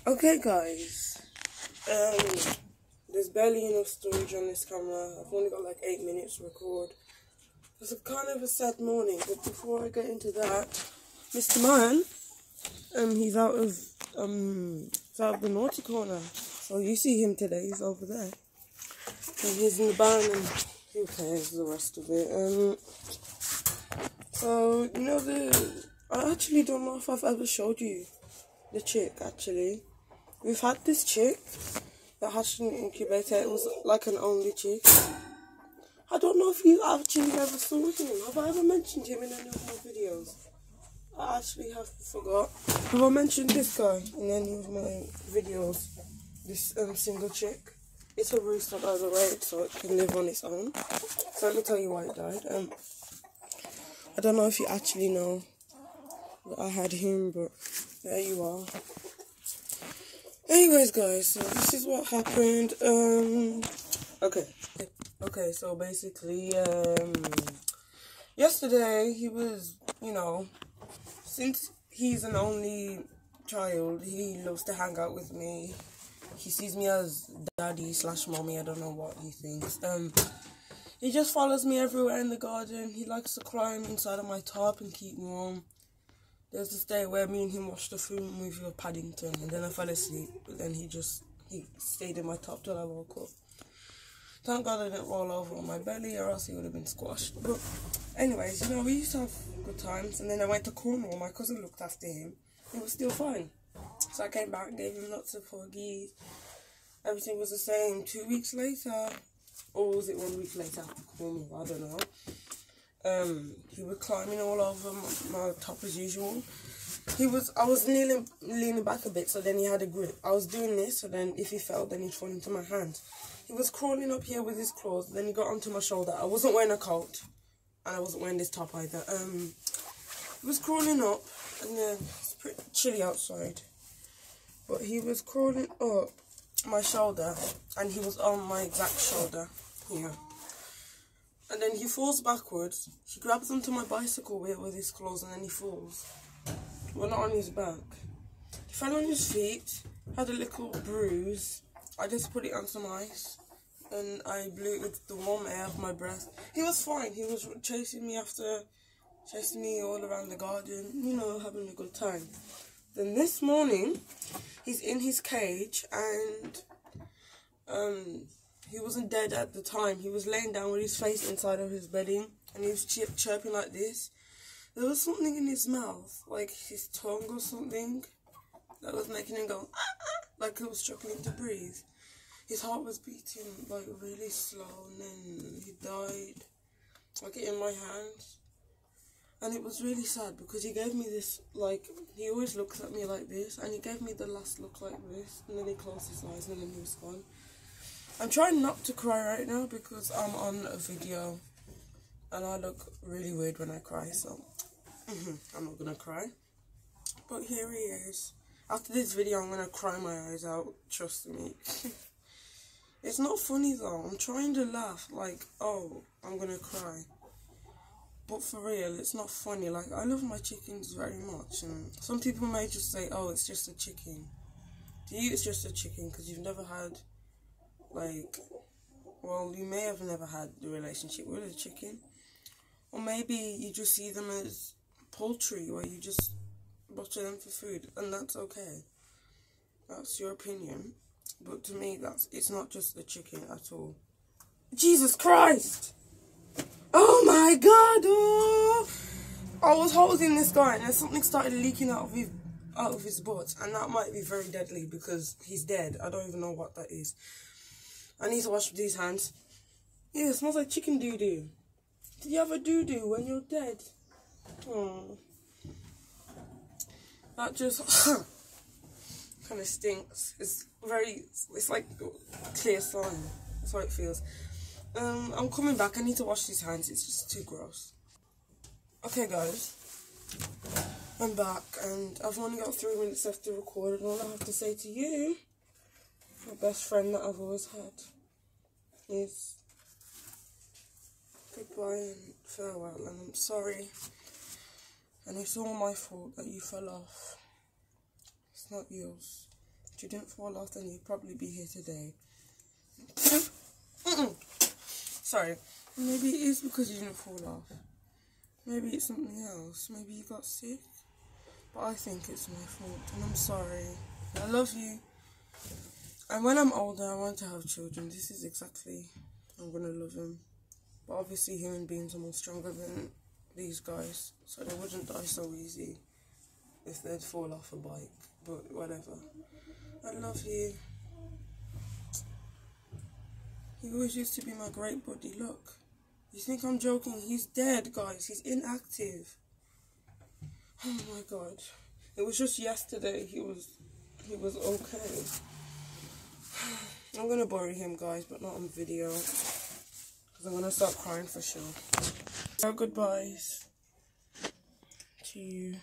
Okay guys, there's barely enough storage on this camera. I've only got like 8 minutes to record. It's a kind of a sad morning, but before I get into that, Mr. Man, he's out of the naughty corner. So you see him today, he's over there. And he's in the barn and who cares the rest of it. So, you know, I actually don't know if I've ever showed you the chick, actually. We've had this chick that hatched in the incubator. It was like an only chick. I don't know if you actually ever saw him. Have I ever mentioned him in any of my videos? I actually have forgot. Have I mentioned this guy in any of my videos? This single chick. It's a rooster, by the way, so it can live on its own. So let me tell you why it died. I don't know if you actually know that I had him, but there you are. Anyways, guys, so this is what happened. Okay, so basically, yesterday he was, since he's an only child, he loves to hang out with me. He sees me as daddy/mommy, I don't know what he thinks. He just follows me everywhere in the garden. He likes to climb inside of my top and keep warm. There's this day where me and him watched the film movie of Paddington, and then I fell asleep, but then he stayed in my top till I woke up. Thank God I didn't roll over on my belly, or else he would have been squashed. But anyways, we used to have good times, and then I went to Cornwall. My cousin looked after him. It was still fine. So I came back, gave him lots of huggies. Everything was the same. 2 weeks later, or was it 1 week later after Cornwall? I don't know. He was climbing all over my top as usual. I was leaning back a bit, so then he had a grip. I was doing this, so then if he fell, then he'd fall into my hand. He was crawling up here with his claws, then he got onto my shoulder. I wasn't wearing a coat, and I wasn't wearing this top either. He was crawling up, and then it's pretty chilly outside. But he was crawling up my shoulder, and he was on my exact shoulder here. And then he falls backwards. He grabs onto my bicycle wheel with his claws, and then he falls. Well, not on his back. He fell on his feet, had a little bruise. I just put it on some ice, and I blew it with the warm air of my breath. He was fine. He was chasing me all around the garden, having a good time. Then this morning, he's in his cage, and he wasn't dead at the time. He was laying down with his face inside of his bedding, and he was chirping like this. There was something in his mouth, like his tongue or something, that was making him go, like he was struggling to breathe. His heart was beating, like, really slow, and then he died, like, in my hands. And it was really sad, because he gave me this, like, he always looks at me like this, and he gave me the last look like this, and then he closed his eyes, and then he was gone. I'm trying not to cry right now, because I'm on a video, and I look really weird when I cry, so I'm not gonna cry. But here he is. After this video, I'm gonna cry my eyes out, trust me. It's not funny though. I'm trying to laugh, like, oh, I'm gonna cry. But for real, it's not funny. Like, I love my chickens very much, and some people may just say, oh, it's just a chicken. To you, it's just a chicken, because you've never had, like, well, you may have never had the relationship with a chicken. Or maybe you just see them as poultry, where you just butcher them for food, and that's okay. That's your opinion. But to me, it's not just a chicken at all. Jesus Christ! Oh my God! Oh! I was holding this guy, and then something started leaking out of his butt, and that might be very deadly because he's dead. I don't even know what that is. I need to wash these hands. Yeah, it smells like chicken doo-doo. Did you have a doo-doo when you're dead? Oh. That just kind of stinks. It's like clear slime. That's how it feels. I'm coming back. I need to wash these hands. It's just too gross. Okay, guys. I'm back, and I've only got 3 minutes left to record, and all I have to say to you, my best friend that I've always had, is goodbye and farewell, and I'm sorry. And it's all my fault that you fell off. It's not yours. If you didn't fall off, then you'd probably be here today. Sorry. Maybe it is because you didn't fall off. Maybe it's something else. Maybe you got sick. But I think it's my fault, and I'm sorry. I love you. And when I'm older, I want to have children. This is exactly how I'm going to love them. But obviously human beings are more stronger than these guys, so they wouldn't die so easy if they'd fall off a bike. But whatever. I love you. He always used to be my great buddy. Look. You think I'm joking? He's dead, guys. He's inactive. Oh my god. It was just yesterday he was okay. I'm gonna bury him, guys, but not on video. Because I'm gonna start crying for sure. So goodbyes to you.